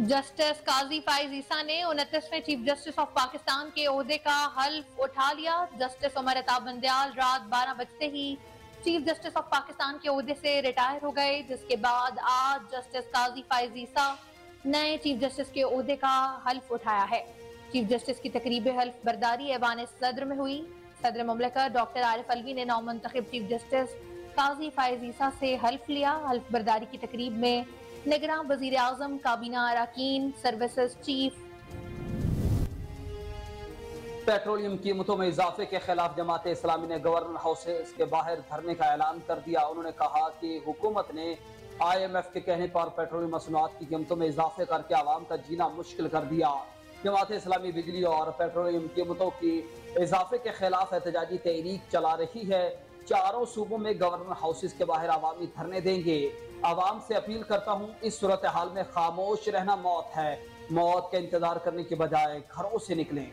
Justice काजी फाइज ईसा ने 29वें chief justice of Pakistan के ओहदे का हल्फ उठा लिया। जस्टिस उमर अता बंदयाल रात 12 बजते ही चीफ जस्टिस ऑफ पाकिस्तान के ओहदे से रिटायर हो गए, जिसके बाद आज जस्टिस काजी फाइज ईसा नए चीफ जस्टिस के ओहदे का हल्फ उठाया है। चीफ जस्टिस की तकरीब हल्फ बरदारी ऐवान सदर में हुई। सदर मुमलिकत डॉक्टर आरिफ अलवी ने नौमुंतखब चीफ जस्टिस काजी फाइज ईसा से हल्फ लिया। हल्फ बरदारी की तकरीब में निगरान वजीर आजम, काबीना अरकान, सर्विसेज चीफ। पेट्रोलियम कीमतों में इजाफे के खिलाफ जमात इस्लामी ने गवर्नर हाउस के बाहर धरने का ऐलान कर दिया। उन्होंने कहा कि हुकूमत ने IMF के कहने पर पेट्रोलियम मसनूआत की कीमतों में इजाफे करके आवाम का जीना मुश्किल कर दिया। जमात इस्लामी बिजली और पेट्रोलियम कीमतों की इजाफे के खिलाफ एहतजाजी तहरीक चला रही है। चारों सूबों में गवर्नर हाउसेस के बाहर आवामी धरने देंगे। आवाम से अपील करता हूँ, इस सूरत हाल में खामोश रहना मौत है। मौत का इंतजार करने के बजाय घरों से निकलें।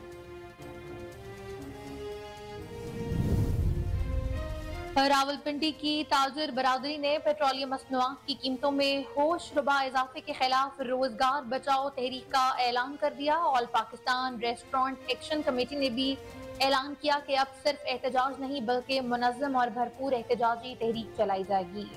रावलपिंडी की ताजिर बरादरी ने पेट्रोलियम मसनूआत की कीमतों में होश रुबा इजाफे के खिलाफ रोजगार बचाओ तहरीक का ऐलान कर दिया। All Pakistan restaurant action committee ने भी ऐलान किया कि अब सिर्फ एहतजाज नहीं बल्कि मुनज़्ज़म और भरपूर एहतजाजी तहरीक चलाई जाएगी।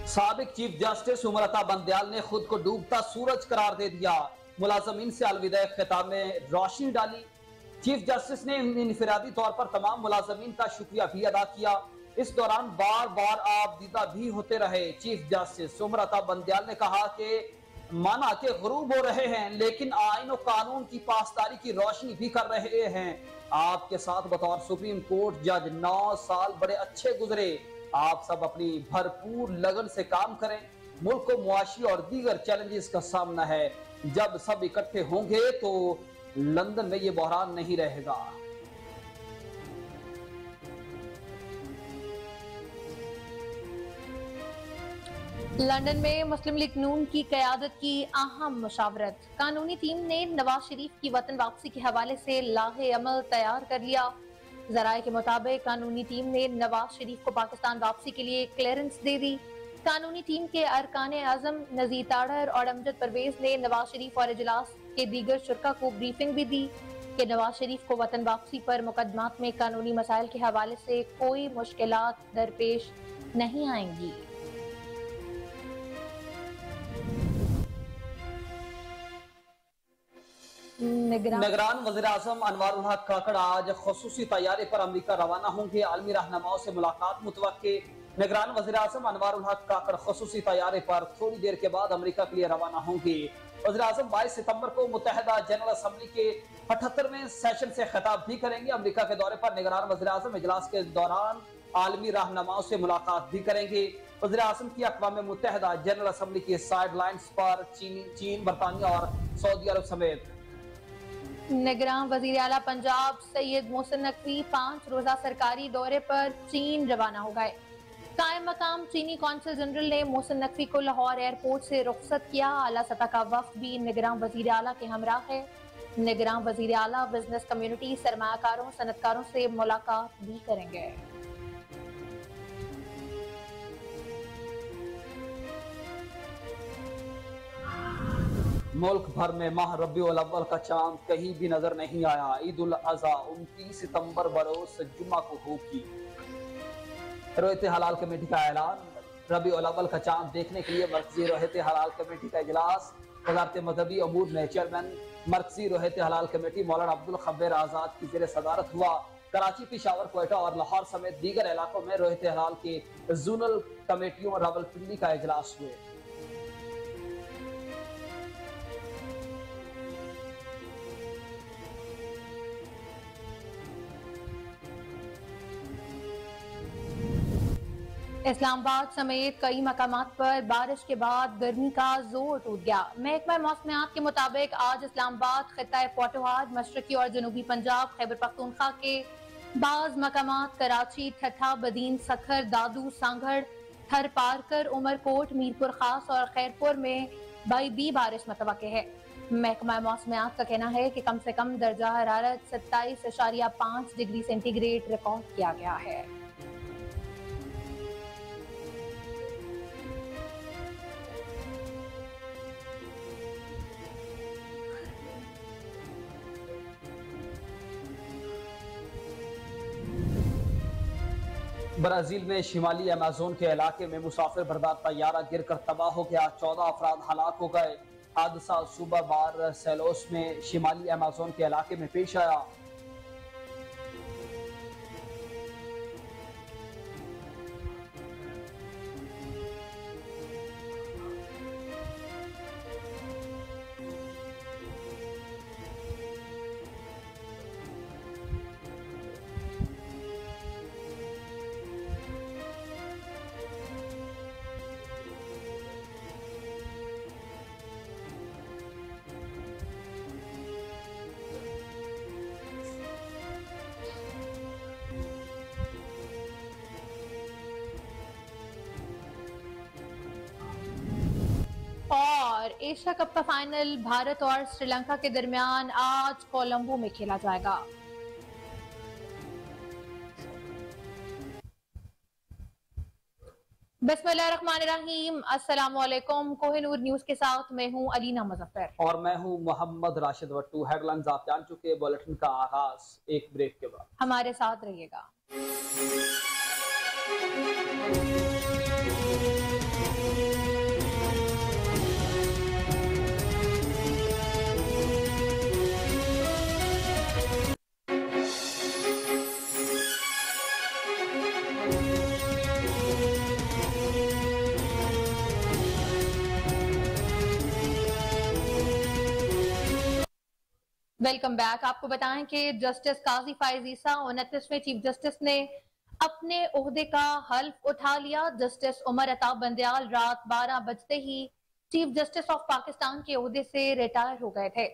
साबिक चीफ जस्टिस उमर अता बंदयाल ने खुद को डूबता सूरज करार दे दिया। मुलाजमीन से अलविदा खिताब में रोशनी डाली। चीफ जस्टिस ने इनफरादी तौर पर तमाम मुलाजमीन का शुक्रिया भी अदा किया। इस दौरान बार बार आप दीदा भी होते रहे। चीफ जस्टिस उमर अता बंदयाल ने कहा कि माना के गुरूब हो रहे हैं, लेकिन आईन और कानून की पासदारी की रोशनी भी कर रहे हैं। आपके साथ बतौर सुप्रीम कोर्ट जज 9 साल बड़े अच्छे गुजरे। आप सब अपनी भरपूर लगन से काम करें। मुल्क को मुआशी और दीगर चैलेंजेस का सामना है। जब सब इकट्ठे होंगे तो लंदन में ये बहरान नहीं रहेगा। लंदन में मुस्लिम लीग नून की क़यादत की अहम मुशावरत। कानूनी टीम ने नवाज शरीफ की वतन वापसी के हवाले से लाहे अमल तैयार कर लिया। जराये के मुताबिक कानूनी टीम ने नवाज शरीफ को पाकिस्तान वापसी के लिए क्लियरेंस दे दी। कानूनी टीम के अरकान आजम नज़ीर ताड़र और अमजद परवेज ने नवाज शरीफ और इजलास के दीगर शुरा को ब्रीफिंग भी दी कि नवाज शरीफ को वतन वापसी पर मुकदमात में कानूनी मसाइल के हवाले से कोई मुश्किलात दरपेश नहीं आएंगी। निगरान वज़ीर-ए-आज़म अनवारुल हक काकड़ आज खसूसी तैयारे पर अमरीका रवाना होंगे। आलमी रहनुमाओं से मुलाकात मुतवक्के। निगरान वज़ीर-ए-आज़म अनवारुल हक काकड़ खसूसी तैयारे पर थोड़ी देर के बाद अमरीका के लिए रवाना होंगे। वज़ीर-ए-आज़म 22 सितंबर को मुत्तहिदा जनरल असम्बली के 78वें सेशन से खिताब भी करेंगे। अमरीका के दौरे पर निगरान वज़ीर-ए-आज़म इजलास के दौरान आलमी रहनुमाओं से मुलाकात भी करेंगे। वज़ीर-ए-आज़म की अक़वाम मुत्तहिदा जनरल असम्बली की साइड लाइन्स पर चीन, बरतानिया और सऊदी अरब समेत निगरान वज़ीर आला पंजाब सैयद मोहसिन नकवी 5 रोजा सरकारी दौरे पर चीन रवाना हो गए। कायम मकाम चीनी कौंसल जनरल ने मोहसिन नकवी को लाहौर एयरपोर्ट से रुखसत किया। आला सतह का वफ्द भी निगरान वज़ीर आला के हमराह है। निगरान वज़ीर आला बिजनेस कम्युनिटी, सरमायाकारों, सनतकारों से मुलाकात भी करेंगे। मुल्क भर में माह रबीउल अव्वल का चांद कहीं भी नजर नहीं आया। ईद उल अज़हा 29 सितंबर बरोज जुम्मा को होगी। रोयत हलाल कमेटी का ऐलान। रबीउल अव्वल का चांद देखने के लिए मरकजी रोयत हलाल कमेटी का इजलास। वज़ारत मज़हबी अमूर में चेयरमैन मरकजी रोयत हलाल कमेटी मौलाना अब्दुल खब्बीर आज़ाद की ज़ेर सदारत हुआ। कराची, पेशावर, क्वेटा और लाहौर समेत दीगर इलाकों में रोयत हलाल के जोनल कमेटियों रावलपिंडी का इजलास हुए। इस्लामाबाद समेत कई मकामात पर बारिश के बाद गर्मी का जोर टूट गया। महकमा मौसमियात के मुताबिक आज इस्लामाबाद, खित्ता पोटोहार, मशरकी और जनूबी पंजाब, खैबर पख्तूनख्वा के बाज मकामात कराची, ठट्ठा, बदीन, सखर, दादू, सांगड़, थर पारकर, उमरकोट, मीरपुर खास और खैरपुर में बी बारिश मतवक्के है। महकमा मौसमियात का कहना है कि कम से कम दर्जा हरारत 27.5 डिग्री सेंटीग्रेड रिकॉर्ड किया गया है। ब्राजील में शिमाली अमेज़न के इलाके में मुसाफिर बरदार तैयारा गिरकर तबाह हो गया, 14 अफराद हलाक हो गए। हादसा सुबह बार सेलोस में शिमाली अमेज़न के इलाके में पेश आया। और एशिया कप का फाइनल भारत और श्रीलंका के दरमियान आज कोलंबो में खेला जाएगा। बिस्मिल्लाहिर्रहमानिर्रहीम, अस्सलाम वालेकुम। कोहिनूर न्यूज के साथ मैं हूं अलीना मुजफ्फर और मैं हूं मोहम्मद राशिद वट्टू। हेडलाइंस आप जान चुके। बुलेटिन का आगाज एक ब्रेक के बाद। हमारे साथ रहिएगा। Welcome back. आपको बताएं कि जस्टिस काजी फाइज ईसा 29वें चीफ जस्टिस ने अपने ओहदे का हल्फ उठा लिया। जस्टिस उमर अताब बंदयाल रात 12 बजते ही चीफ जस्टिस ऑफ पाकिस्तान के ओहदे से रिटायर हो गए थे,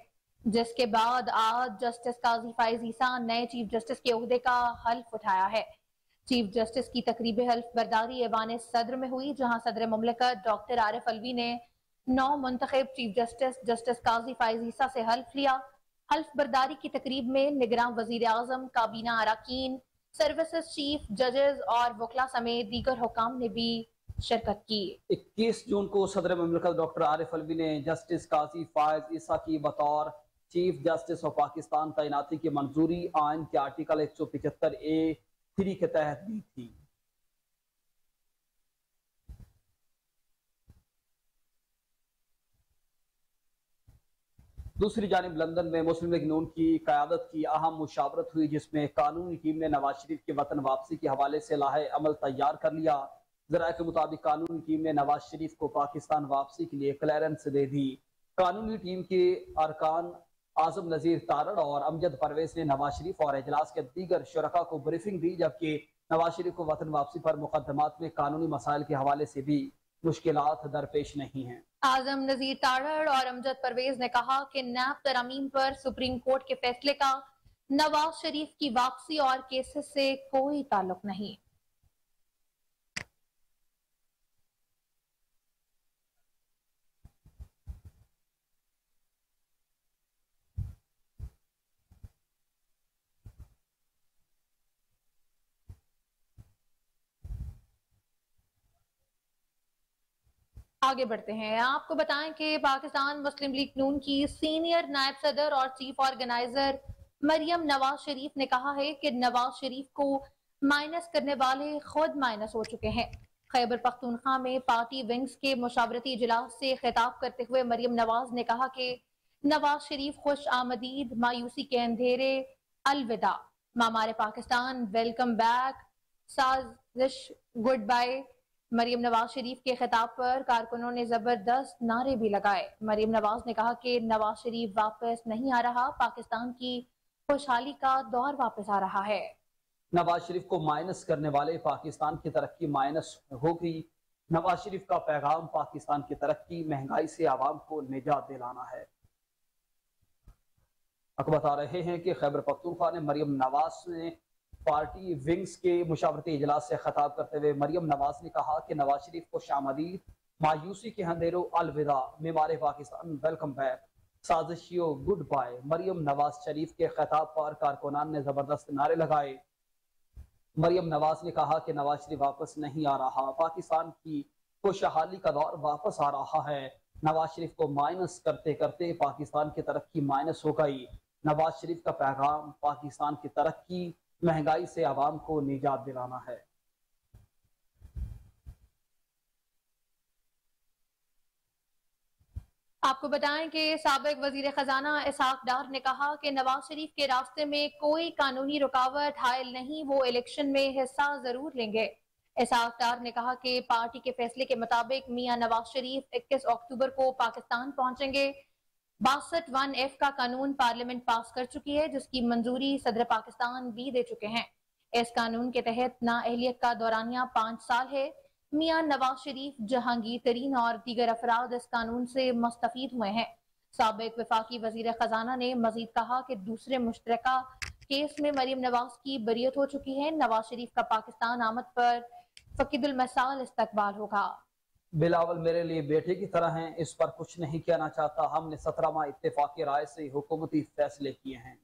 जिसके बाद आज जस्टिस काजी फाइज ईसा नए चीफ जस्टिस के ओहदे का हल्फ उठाया है। चीफ जस्टिस की तकरीब हल्फ बर्दारी ऐवान सदर में हुई, जहां सदर मुमलिकत डॉक्टर आरिफ अलवी ने 9 मुंतखब चीफ जस्टिस जस्टिस काजी फाइज ईसा से हल्फ लिया। हल्फ बर्दारी की तकरीब में निगरान वजीर आजम, काबीना अरकान, सर्विसेज चीफ, जजेस और वकला समेत दीगर हुकाम ने भी शिरकत की। 21 जून को सदर मुमलिकत डॉक्टर आरिफ अलवी ने जस्टिस काजी फायज ईसा की बतौर चीफ जस्टिस ऑफ पाकिस्तान तैनाती की मंजूरी आइन के आर्टिकल 175A(3) के तहत दी थी। दूसरी जानिब लंदन में मुस्लिम लीग नून की क़यादत की अहम मुशावरत हुई, जिसमें कानूनी टीम ने नवाज शरीफ की वतन वापसी के हवाले से लाहे अमल तैयार कर लिया। ज़राए के मुताबिक कानूनी टीम ने नवाज शरीफ को पाकिस्तान वापसी के लिए क्लियरेंस दे दी। कानूनी टीम के अरकान आजम नज़ीर तारड़ और अमजद परवेज ने नवाज शरीफ और इजलास के दीगर शुरका को ब्रीफिंग दी, जबकि नवाज शरीफ को वतन वापसी पर मुकदमात में कानूनी मसाइल के हवाले से भी मुश्किलात दरपेश नहीं हैं। आजम नजीर तारड़ और अमजद परवेज ने कहा कि नैब तरमीम पर सुप्रीम कोर्ट के फैसले का नवाज शरीफ की वापसी और केसेस से कोई ताल्लुक नहीं। आगे बढ़ते हैं। आपको बताएं कि पाकिस्तान मुस्लिम लीग नून की सीनियर नायब सदर और चीफ ऑर्गेनाइजर मरियम नवाज शरीफ ने कहा है कि नवाज शरीफ को माइनस करने वाले खुद माइनस हो चुके हैं। खैबर पख्तूनख्वा में पार्टी विंग्स के मुशावरती इजलास से खिताब करते हुए मरियम नवाज ने कहा कि नवाज शरीफ खुश आमदीद, मायूसी के अंधेरे, अलविदा, मामारे पाकिस्तान, वेलकम बैक, साजिश, गुड बाय। मरियम नवाज शरीफ के खिताब पर कारकुनों ने जबरदस्त नारे भी लगाए। मरियम नवाज ने कहा कि नवाज शरीफ वापस नहीं आ रहा, पाकिस्तान की खुशहाली का दौर वापस आ रहा है। नवाज शरीफ को माइनस करने वाले पाकिस्तान की तरक्की माइनस होगी। नवाज शरीफ का पैगाम पाकिस्तान की तरक्की, महंगाई से आवाम को निजात दिलाना है। बता रहे हैं कि खैबर पख्तूनख्वा ने मरियम नवाज ने पार्टी विंग्स के मुशावरती इजलास से खिताब करते हुए मरियम नवाज ने कहा कि नवाज शरीफ को शामदीद, मायूसी के अंधेरों अलविदा, मेमार पाकिस्तान वेलकम बैक, साजिशियों गुड बाय। मरियम नवाज शरीफ के खिताब पर कारकुनान ने जबरदस्त नारे लगाए। मरियम नवाज ने कहा कि नवाज शरीफ वापस नहीं आ रहा, पाकिस्तान की खुशहाली का दौर वापस आ रहा है। नवाज शरीफ को माइनस करते करते पाकिस्तान की तरक्की माइनस हो गई। नवाज शरीफ का पैगाम पाकिस्तान की तरक्की, महंगाई से आवाम को निजात दिलाना है। आपको बताएं कि साबिक वजीर खजाना इसहाक डार ने कहा कि नवाज शरीफ के रास्ते में कोई कानूनी रुकावट हायल नहीं, वो इलेक्शन में हिस्सा जरूर लेंगे। इसहाक डार ने कहा कि पार्टी के फैसले के मुताबिक मियां नवाज शरीफ 21 अक्टूबर को पाकिस्तान पहुंचेंगे। 62(1)F का कानून पार्लियामेंट पास कर चुकी है, जिसकी मंजूरी सदर पाकिस्तान भी दे चुके हैं। इस कानून के तहत नाअहलियत का दौरानिया 5 साल है। मियां नवाज शरीफ, जहांगीर तरीन और दीगर अफराद इस कानून से मुस्तफीद हुए हैं। साबिक वफाकी वजीर खजाना ने मजीद कहा कि दूसरे मुश्तरका केस में मरियम नवाज की बरियत हो चुकी है। नवाज शरीफ का पाकिस्तान आमद पर फकीदुल मसाल इस्तकबाल होगा। बिलावल मेरे लिए बेटे की तरह हैं, इस पर कुछ नहीं कहना चाहता। हमने 17 माह इत्तेफाकी राय से हुकूमती फैसले किए हैं।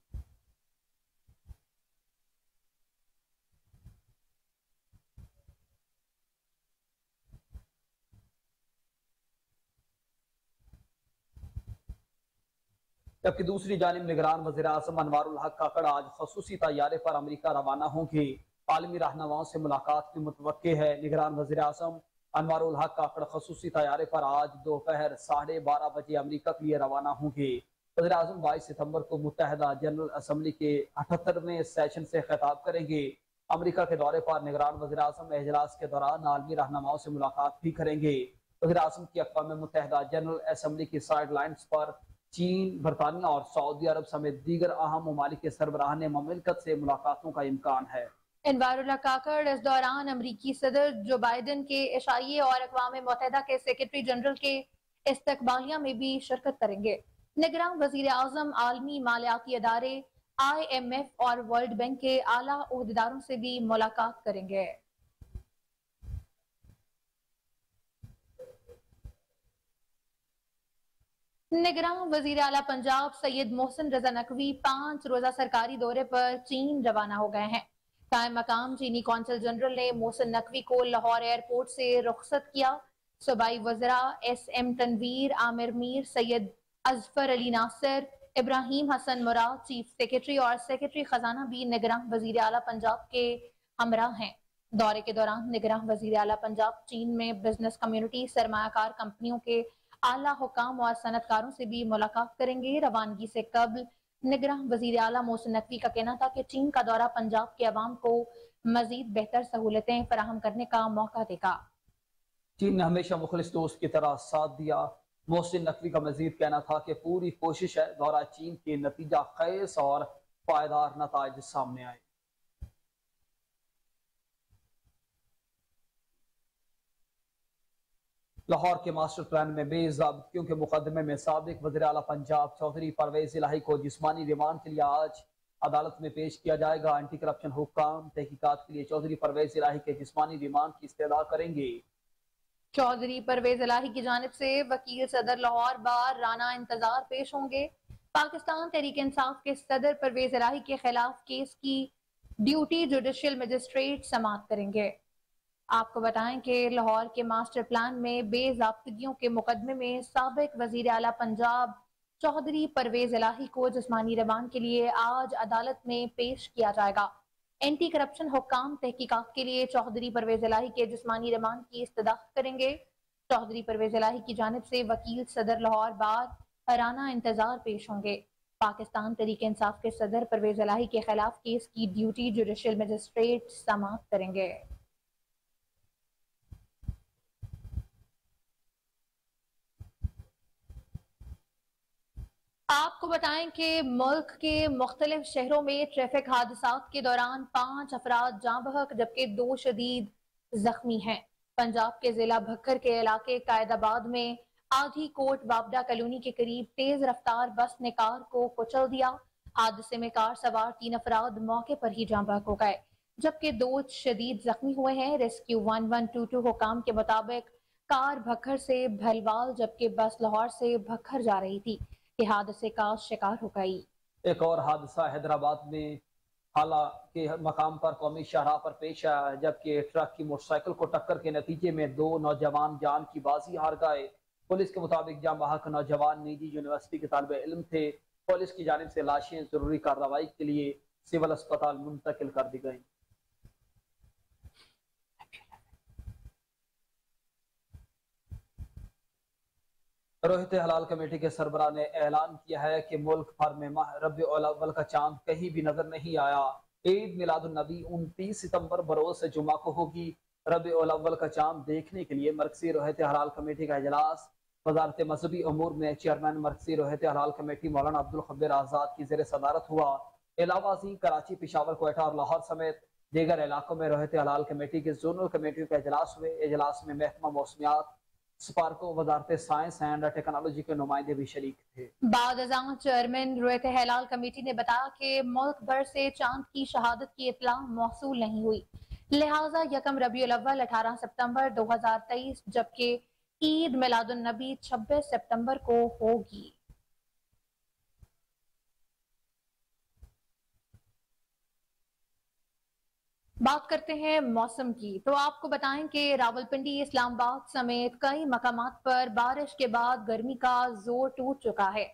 जबकि दूसरी जानिब निगरान वज़ीर आज़म अनवारुल हक काकड़ आज खसूसी तैयारे पर अमरीका रवाना होंगे। आलमी रहनुमाओं से मुलाकात की मुतवक्के है। निगरान वज़ीर आज़म अनवारुल हक काकड़ खसूसी तैयारे पर आज दोपहर 12:30 बजे अमरीका के लिए रवाना होंगे। वज़ीर आज़म 22 सितंबर को मुत्तहदा जनरल असम्बली के 78वें सेशन से खिताब करेंगे। अमरीका के दौरे पर निगरान वज़ीर आज़म इजलास के दौरान आलमी रहनुमाओं से मुलाकात भी करेंगे। वज़ीर आज़म की अक़वाम मुत्तहदा जनरल असम्बली की साइड लाइन्स पर चीन, बरतानिया और सऊदी अरब समेत दीगर अहम ममालिक के सरबराहान ममलिकत से मुलाकातों का इम्कान है। अनवारुल्लाह काकड़ इस दौरान अमरीकी सदर जो बाइडन के इशाइये और अक़वाम मुत्तहदा के सेक्रेटरी जनरल के इस्तकबालिया में भी शिरकत करेंगे। निगरान वज़ीर आज़म आलमी मालियाती अदारे IMF और वर्ल्ड बैंक के आला ओहदेदारों से भी मुलाकात करेंगे। निगरान वजीर आला पंजाब सैयद मोहसिन रजा नकवी 5 रोजा सरकारी दौरे पर चीन रवाना हो गए हैं। कायम मकाम चीनी कौंसल जनरल ने मोहसिन नकवी को लाहौर एयरपोर्ट से रुखसत किया। सूबाई वज़रा SM तनवीर, आमिर मीर, सैयद अजफर अली नासिर, इब्राहिम हसन मुराद, चीफ सेक्रेटरी और सेक्रेटरी खजाना भी निगरान वजीर आला पंजाब के हमरा हैं। दौरे के दौरान निगरान वजीर आला पंजाब चीन में बिजनेस कम्युनिटी, सरमायाकार कंपनियों के आला हुकाम और सनतकारों से भी मुलाकात करेंगे। रवानगी से कबल निगरान वजीर आला मोहसिन नकवी का कहना था कि चीन का दौरा पंजाब के अवाम को मजीद बेहतर सहूलतें फराहम करने का मौका देगा। चीन ने हमेशा मुखलिस दोस्त की तरह साथ दिया। मोहसिन नकवी का मजीद कहना था कि पूरी कोशिश है दौरा चीन के नतीजा खेस और पायदार नताइज सामने आए। लाहौर के मास्टर प्लान में बेज़ाब्तियों के मुकदमे में साबिक वज़ीर आला पंजाब चौधरी परवेज इलाही को जिस्मानी रिमांड के लिए आज अदालत में पेश किया जाएगा। एंटी करप्शन हुक्काम तहकीकात के लिए चौधरी परवेज इलाही के जिस्मानी रिमांड की इस्तदा करेंगे। चौधरी परवेज इलाही की जानिब से वकील सदर लाहौर बार राना इंतजार पेश होंगे। पाकिस्तान तहरीक इंसाफ के सदर परवेज इलाही के खिलाफ केस की ड्यूटी जुडिशियल मजिस्ट्रेट समाअत करेंगे। आपको बताएं कि लाहौर के मास्टर प्लान में बेज़ाब्तगियों के मुकदमे में साबिक वजीर आला पंजाब चौधरी परवेज इलाही को जिस्मानी रिमांड के लिए आज अदालत में पेश किया जाएगा। एंटी करप्शन हुक्काम तहकीकात के लिए चौधरी परवेज इलाही के जिस्मानी रिमांड की इस्तदा करेंगे। चौधरी परवेज इलाही की जानिब से वकील सदर लाहौर बार राना इंतजार पेश होंगे। पाकिस्तान तहरीक इंसाफ के सदर परवेज इलाही के खिलाफ केस की ड्यूटी जुडिशियल मजिस्ट्रेट समाअत करेंगे। आपको बताएं कि मुल्क के मुख्तलिफ शहरों में ट्रैफिक हादसात के दौरान 5 अफराद जाँ बहक जबकि 2 शदीद जख्मी हैं। पंजाब के जिला भक्कर के इलाके कायदाबाद में आधी कोट वापडा कॉलोनी के करीब तेज रफ्तार बस ने कार को कुचल दिया। हादसे में कार सवार 3 अफराद मौके पर ही जाँ बहक हो गए। जबकि 2 शदीद जख्मी हुए हैं। रेस्क्यू 1122 हुकाम के मुताबिक कार भखर से भलवाल जबकि बस लाहौर से भखर जा रही थी कि हादसे का शिकार हो गई। एक और हादसा हैदराबाद में हाला के मकाम पर कौमी शाहराह पर पेश आया, जबकि ट्रक की मोटरसाइकिल को टक्कर के नतीजे में 2 नौजवान जान की बाजी हार गए। पुलिस के मुताबिक जाम बहक नौजवान निजी यूनिवर्सिटी के तालिब इल्म थे। पुलिस की जानिब से लाशें जरूरी कार्रवाई के लिए सिविल अस्पताल मुंतकिल कर दी गई। रोहित हलाल कमेटी के सरबराह ने ऐलान किया है कि मुल्क भर में माह रबीउल अव्वल का चांद कहीं भी नजर नहीं आया। ईद मिलादुन नबी 29 सितंबर बरोज जुमा को होगी। रबीउल अव्वल का चांद देखने के लिए मरकजी रोहित हलाल कमेटी का इजलास वजारत मजहबी अमूर में चेयरमैन मरकजी रोहित हलाल कमेटी मौलाना अब्दुल खब्बीर आजाद की जेर सदारत हुआ। इलावाजी कराची, पिशावर, कोयटा और लाहौर समेत दीगर इलाकों में रोहित हलाल कमेटी के जोनल कमेटियों का इजलास हुए। इजलास में महकमा मौसमियात, Sparco, Wazarat science and technology के नुमाइंदे भी शरीक थे। बाद अज़ां चेयरमैन रोहित हलाल कमेटी ने बताया कि मुल्क भर से चांद की शहादत की इतला मौसूल नहीं हुई, लिहाजा यकम रबीउल अव्वल 18 सितंबर 2023 जबकि ईद मिलादुन नबी 26 सितंबर को होगी। बात करते हैं मौसम की, तो आपको बताएं कि रावलपिंडी, इस्लामाबाद समेत कई मकामात पर बारिश के बाद गर्मी का जोर टूट चुका है।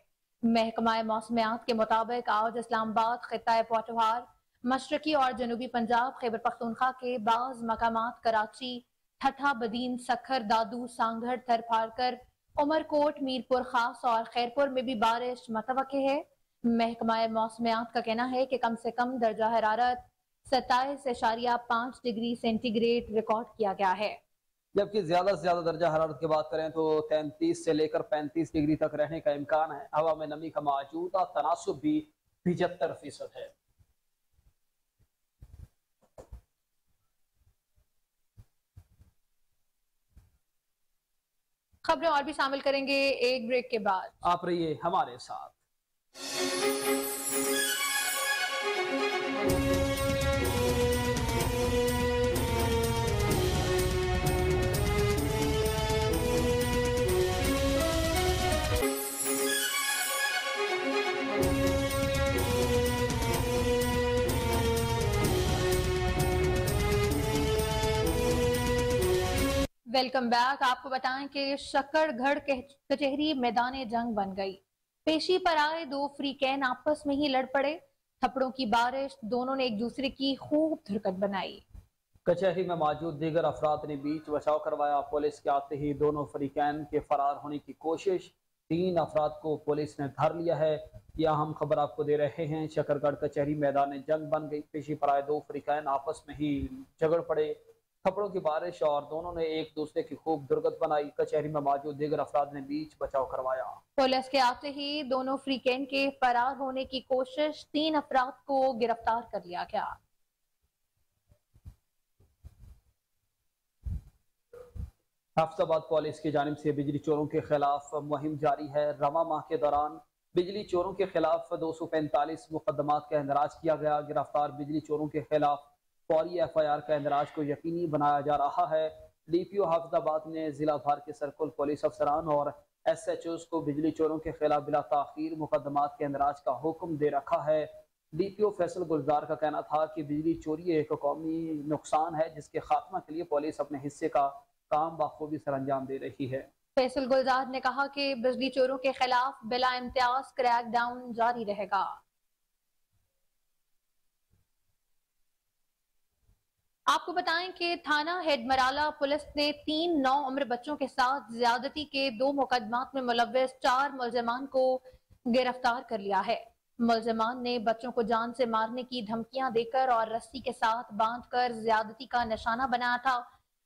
महकमा मौसमियात के मुताबिक आज इस्लामाबाद, खित्ता पोटोहार, मशरकी और जनूबी पंजाब, खैबर पख्तूनख्वा के बाज मकामात, कराची, ठठा, बदीन, सखर, दादू, सांगढ़, थरपारकर, उमरकोट, मीरपुर खास और खैरपुर में भी बारिश मतवक्के है। महकमा मौसमियात का कहना है कि कम से कम दर्जा हरारत 27.5 डिग्री सेंटीग्रेड रिकॉर्ड किया गया है। जबकि ज्यादा से ज्यादा दर्जा हरारत की बात करें तो 33 से लेकर 35 डिग्री तक रहने का इम्कान है। हवा में नमी का मौजूदा तनासुब भी 75% है। खबरें और भी शामिल करेंगे एक ब्रेक के बाद। आप रहिए हमारे साथ। Welcome back. आपको बताएं कि शक्करगढ़ कचहरी मैदान जंग बन गई। पेशी पर आए 2 फ्रीकैन आपस में ही लड़ पड़े। थप्पड़ों की बारिश, दोनों ने एक दूसरे की खूब धुरकत बनाई। कचहरी में मौजूद दीगर अफराद ने बीच बचाव करवाया। पुलिस के आते ही दोनों फ्रीकैन के फरार होने की कोशिश। 3 अफराद को पुलिस ने धर लिया है। यह हम खबर आपको दे रहे हैं। शक्करगढ़ कचहरी मैदान जंग बन गई। पेशी पर आए 2 फ्रीकैन आपस में ही झगड़ पड़े। थप्पड़ों की बारिश और दोनों ने एक दूसरे की खूब दुर्गत बनाई। कचहरी में मौजूद दीगर अफराद ने बीच बचाव करवाया। पुलिस के आते ही दोनों फ्रीकैन के फरार होने की कोशिश, 3 अफराद को गिरफ्तार कर लिया गया। हफ्ताबाद पुलिस की जानिब से बिजली चोरों के खिलाफ मुहिम जारी है। रवा माह के दौरान बिजली चोरों के खिलाफ 245 मुकदमात का इंदराज किया गया। गिरफ्तार बिजली चोरों के खिलाफ फौरी FIR का इंदराज को यकीनी बनाया जा रहा है। DPO हफ्ताबाद ने जिला भर के सर्कुल पुलिस अफसरान और SHOs को बिजली चोरों के खिलाफ बिला ताखीर मुकदमात के इंदराज का हुक्म दे रखा है। DPO फैसल गुलजार का कहना था कि बिजली चोरी एक कौमी नुकसान है जिसके खात्मा के लिए पुलिस अपने हिस्से का काम बखूबी सर अंजाम दे रही है। फैसल गुलजार ने कहा कि बिजली चोरों के खिलाफ बिला इम्तियाज क्रैक डाउन जारी रहेगा। आपको बताएं कि थाना हेडमराला पुलिस ने 3 नौउम्र बच्चों के साथ ज्यादती के 2 मुकदमात में मुलव्वस 4 मुलजमान को गिरफ्तार कर लिया है। मुलजमान ने बच्चों को जान से मारने की धमकियां देकर और रस्सी के साथ बांधकर ज्यादती का निशाना बनाया था।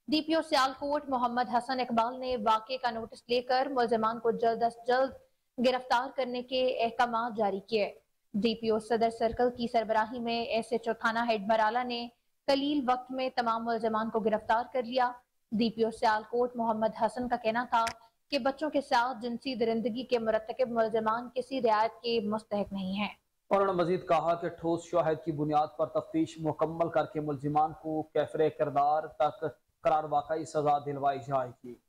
DPO सियालकोट मोहम्मद हसन इकबाल ने वाक़े का नोटिस लेकर मुलजमान को जल्द अज जल्द गिरफ्तार करने के अहकाम जारी किए। DPO सदर सर्कल की सरबराही में SHO थाना हेडमराला ने कलील वक्त में तमाम मुलजमान को गिरफ्तार कर लिया। DPO सियालकोट मोहम्मद हसन का कहना था कि बच्चों के साथ जिनसी दरिंदगी के मुरतकब मुलजमान किसी रियायत के मुस्तहक नहीं है। उन्होंने मजीद कहा कि ठोस शवाहिद की बुनियाद पर तफ्तीश मुकम्मल करके मुलजिमान को कैफरे किरदार तक करार वाकई सजा दिलवाई जाएगी।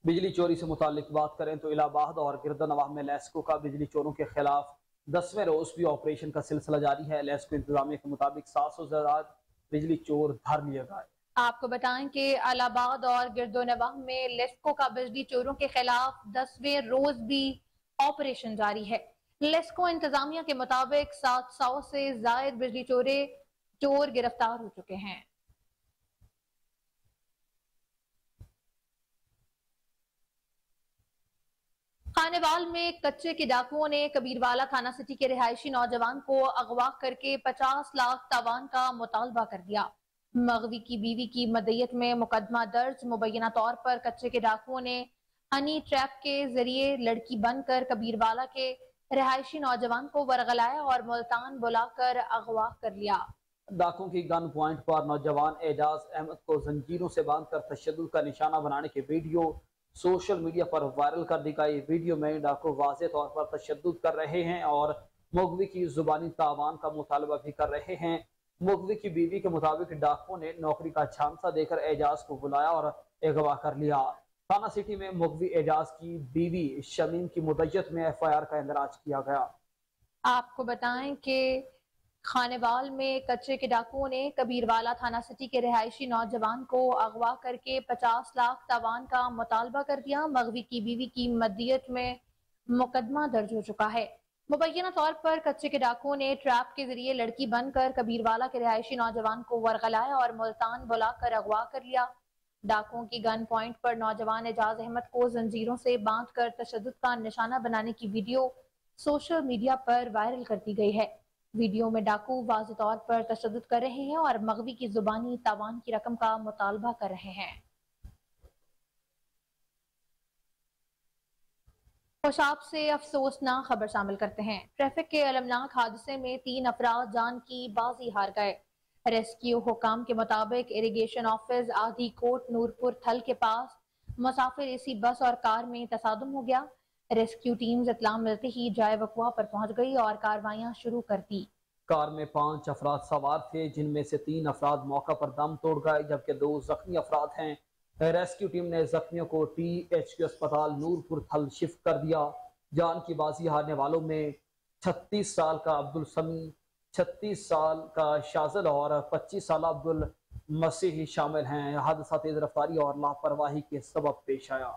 बिजली चोरी से मुतालिक बात करें तो इलाहाबाद और गिरदनवाह में लेस्को का बिजली चोरों के खिलाफ 10वें रोज भी ऑपरेशन का सिलसिला जारी है। लेस्को इंतजामिया के मुताबिक 700 से ज्यादा बिजली चोर धर लिए गए। आपको बताएं कि इलाहाबाद और गिरदोनवाह में लेस्को का बिजली चोरों के खिलाफ 10वें रोज भी ऑपरेशन जारी है। लेस्को इंतजामिया के मुताबिक 700 से जायद बिजली चोर गिरफ्तार हो चुके हैं। खानेवाल में कच्चे के डाकुओं ने कबीरवाला थाना सिटी के रिहायशी नौजवान को अगवा करके 50 लाख तावान का मुतालबा कर दिया। मगवी की बीवी की मदयत में मुकदमा दर्ज। मुबैना तौर पर कच्चे के डाकुओं ने हनी ट्रैप के जरिए लड़की बनकर कबीरवाला के रिहायशी नौजवान को वरगलाया और मुल्तान बुलाकर अगवा कर लिया। डाकुओं की गन पॉइंट पर नौजवान एजाज अहमद को जंजीरों से बांधकर तशद्दुद का निशाना बनाने की वीडियो सोशल मीडिया पर वायरल कर दी गई। वीडियो में डाकू वाज़े तौर पर तशद्दुद कर रहे हैं और मुगवी की जुबानी तावान का मुतालबा भी कर रहे हैं। मुगवी की बीवी के मुताबिक डाकुओं ने नौकरी का झांसा देकर एजाज को बुलाया और अगवा कर लिया। थाना सिटी में मुगवी एजाज की बीवी शमीम की मुद्दत में FIR का इंदराज किया गया। आपको बताएं कि खानेवाल में कच्चे के डाकुओं ने कबीरवाला थाना सिटी के रिहायशी नौजवान को अगवा करके 50 लाख तावान का मुतालबा कर दिया। मगवी की बीवी की मदयत में मुकदमा दर्ज हो चुका है। मुबैना तौर पर कच्चे के डाकुओं ने ट्रैप के जरिए लड़की बनकर कबीरवाला के रिहायशी नौजवान को वरगलाया और मुल्तान बुलाकर अगवा कर लिया। डाकुओं की गन पॉइंट पर नौजवान एजाज अहमद को जंजीरों से बांधकर तशद्दुद का निशाना बनाने की वीडियो सोशल मीडिया पर वायरल कर दी गई है। वीडियो में डाकू वाज़े तौर पर तशद्दुद कर रहे हैं और मगवी की जुबानी तावान की रकम का मुतालबा कर रहे हैं। खुशाब से अफसोसनाक खबर शामिल करते हैं। ट्रैफिक के अलमनाक हादसे में 3 अफराद जान की बाजी हार गए। रेस्क्यू हुकाम के मुताबिक इरिगेशन ऑफिस आधी कोट नूरपुर थल के पास मुसाफिर एसी बस और कार में तसादुम हो गया। रेस्क्यू टीम्स इत्तला मिलते ही जाए वक़्वा पर पहुंच गई और कार्रवाइयां शुरू कर दी। कार में 5 अफराद सवार थे, जिनमें से 3 अफराद मौका पर दम तोड़ गए जबकि 2 जख्मी अफराद हैं। रेस्क्यू टीम ने जख्मियों को THQ अस्पताल नूरपुर थल शिफ्ट कर दिया। जान की बाजी हारने वालों में 36 साल का अब्दुल समी, 36 साल का शाजल और 25 साल अब्दुल मसीह शामिल हैं। हादसा तेज रफ्तारी और लापरवाही के सबब पेश आया।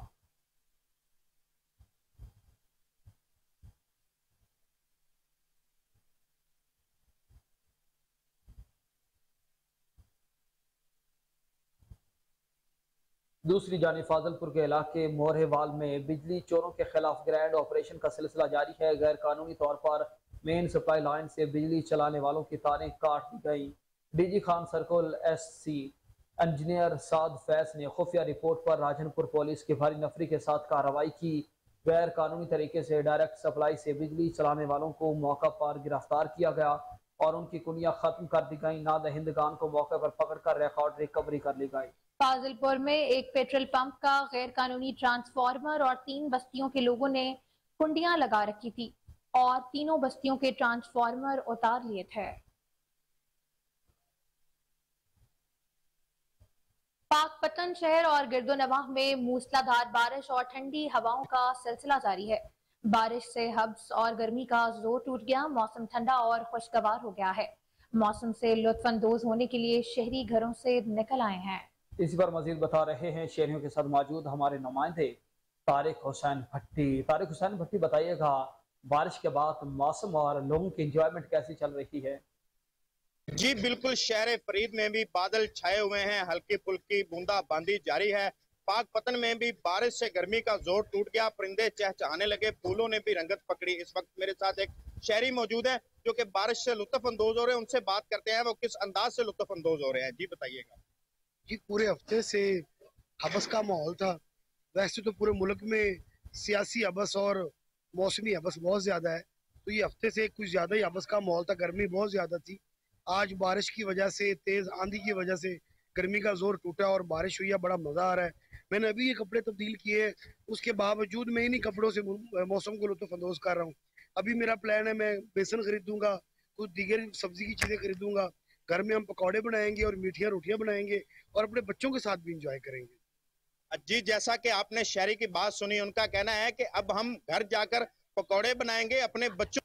दूसरी जानिब फाजलपुर के इलाके मोरहेवाल में बिजली चोरों के खिलाफ ग्रैंड ऑपरेशन का सिलसिला जारी है। गैर कानूनी तौर पर मेन सप्लाई लाइन से बिजली चलाने वालों की तारें काट दी गई। DG Khan circle SC engineer Saad Faiz ने खुफिया रिपोर्ट पर राजनपुर पुलिस की भारी नफरी के साथ कार्रवाई की। गैर कानूनी तरीके से डायरेक्ट सप्लाई से बिजली चलाने वालों को मौका पर गिरफ्तार किया गया और उनकी कुनिया खत्म कर दी गई। नादहिंदगान को मौके पर पकड़कर रिकॉर्ड रिकवरी कर ली गई। फाजिलपुर में एक पेट्रोल पंप का गैर कानूनी ट्रांसफार्मर और 3 बस्तियों के लोगों ने कुंडियां लगा रखी थी और तीनों बस्तियों के ट्रांसफार्मर उतार लिए थे। पाकपतन शहर और गिरदोनवाह में मूसलाधार बारिश और ठंडी हवाओं का सिलसिला जारी है। बारिश से हब्स और गर्मी का जोर टूट गया। मौसम ठंडा और खुशगवार हो गया है। मौसम से लुत्फानंदोज होने के लिए शहरी घरों से निकल आए हैं। इसी पर मजीद बता रहे हैं शहरियों के साथ मौजूद हमारे नुमाइंदे तारिक हुसैन भट्टी। तारिक हुसैन भट्टी, बताइएगा बारिश के बाद मौसम और लोगों की एंजॉयमेंट कैसी चल रही है? जी बिल्कुल, शहर फरीद में भी बादल छाए हुए हैं, हल्की फुल्की बूंदाबांदी जारी है। पाकपतन में भी बारिश से गर्मी का जोर टूट गया, परिंदे चहचहाने लगे, फूलों ने भी रंगत पकड़ी। इस वक्त मेरे साथ एक शहरी मौजूद है जो कि बारिश से लुत्फ अंदोज हो रहे हैं। उनसे बात करते हैं वो किस अंदाज से लुत्फ अंदोज हो रहे हैं। जी बताइएगा। जी पूरे हफ्ते से हबस का माहौल था। वैसे तो पूरे मुल्क में सियासी हबस और मौसमी हबस बहुत ज़्यादा है, तो ये हफ्ते से कुछ ज़्यादा ही हबस का माहौल था। गर्मी बहुत ज़्यादा थी। आज बारिश की वजह से, तेज़ आंधी की वजह से गर्मी का जोर टूटा और बारिश हुई है, बड़ा मज़ा आ रहा है। मैंने अभी ये कपड़े तब्दील किए, उसके बावजूद मैं इन्हीं कपड़ों से मौसम को लुत्फ़अंदोज़ कर रहा हूँ। अभी मेरा प्लान है, मैं बेसन खरीदूंगा, कुछ दीगर सब्जी की चीज़ें खरीदूंगा। घर में हम पकौड़े बनाएंगे और मीठियाँ रोटियाँ बनाएंगे और अपने बच्चों के साथ भी इंजॉय करेंगे। जी, जैसा कि आपने शहरी की बात सुनी, उनका कहना है कि अब हम घर जाकर पकौड़े बनाएंगे अपने बच्चों।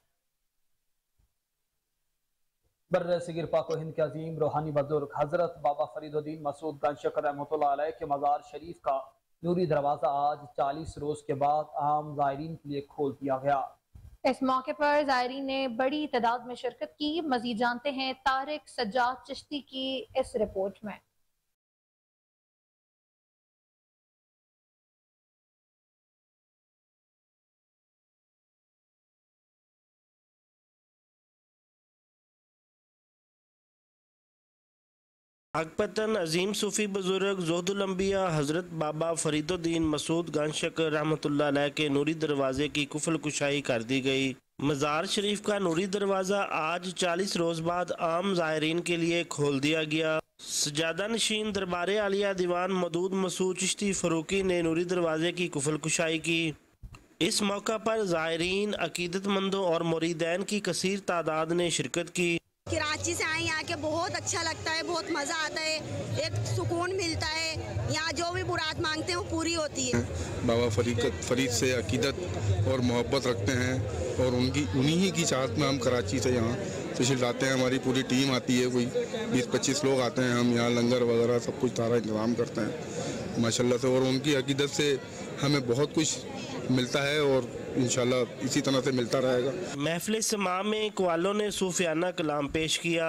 बर्र सगीर पाक हिंद के अजीम रूहानी बुजुर्ग हजरत बाबा फरीदुद्दीन मसूद गंशक रहमतुल्लाह अलैह के मज़ार शरीफ का नूरी दरवाज़ा आज 40 रोज़ के बाद आम ज़ायरीन के लिए खोल दिया गया। इस मौके पर ज़ायरीन ने बड़ी तादाद में शिरकत की। मजीद जानते हैं तारिक सज्जाद चिश्ती की इस रिपोर्ट में। पाकपतन अजीम सूफ़ी बुज़ुर्ग ज़ोहदुल अंबिया हज़रत बाबा फरीदुद्दीन मसूद गंशक रहमतुल्लाह अलैह के नूरी दरवाज़े की कुफल कुशाई कर दी गई। मज़ार शरीफ का नूरी दरवाज़ा आज 40 रोज़ बाद आम ज़ायरीन के लिए खोल दिया गया। सजादा नशीन दरबार आलिया दीवान मदूद मसूद चिश्ती फ़रूकी ने नूरी दरवाज़े की कुफल कुशाई की। इस मौका पर ज़ायरीन, अकीदतमंदों और मुरीदैन की कसीर तादाद ने शिरकत की। कराची से आए, यहाँ के बहुत अच्छा लगता है, बहुत मज़ा आता है, एक सुकून मिलता है। यहाँ जो भी मुराद मांगते हैं वो पूरी होती है। बाबा फरीद से अकीदत और मोहब्बत रखते हैं और उन्हीं की चाहत में हम कराची से यहाँ तशरीफ़ लाते हैं। हमारी पूरी टीम आती है, कोई 20-25 लोग आते हैं। हम यहाँ लंगर वगैरह सब कुछ सारा इंतज़ाम करते हैं माशाल्लाह से, और उनकी अकीदत से हमें बहुत कुछ मिलता है और इंशाल्लाह इसी तरह से मिलता रहेगा। महफिल समा में कवालों ने सूफियाना कलाम पेश किया।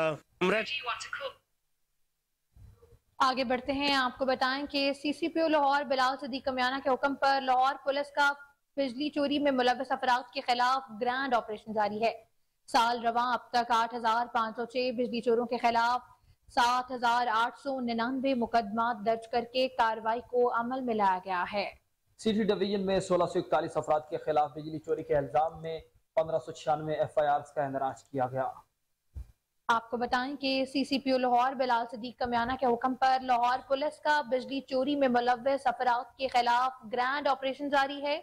आगे बढ़ते हैं, आपको बताएं कि CCPO लाहौर बिलाल सदीक कमियाना के हुक्म पर लाहौर पुलिस का बिजली चोरी में मुलव्वस अफराद के खिलाफ ग्रैंड ऑपरेशन जारी है। साल रवां अब तक 8,506 बिजली चोरों के खिलाफ 7,899 मुकदमा दर्ज करके कार्रवाई को अमल में लाया गया है। सिटी डिवीजन में 1641 अफराद के खिलाफ बिजली चोरी के इल्जाम में 1596 FIRs का इंदराज किया गया। आपको बताएं कि CCPO लाहौर बिलाल सदीक कमियाना के हुक्म पर लाहौर पुलिस का बिजली चोरी में मुलव्वस अफराद के खिलाफ ग्रैंड ऑपरेशन जारी है।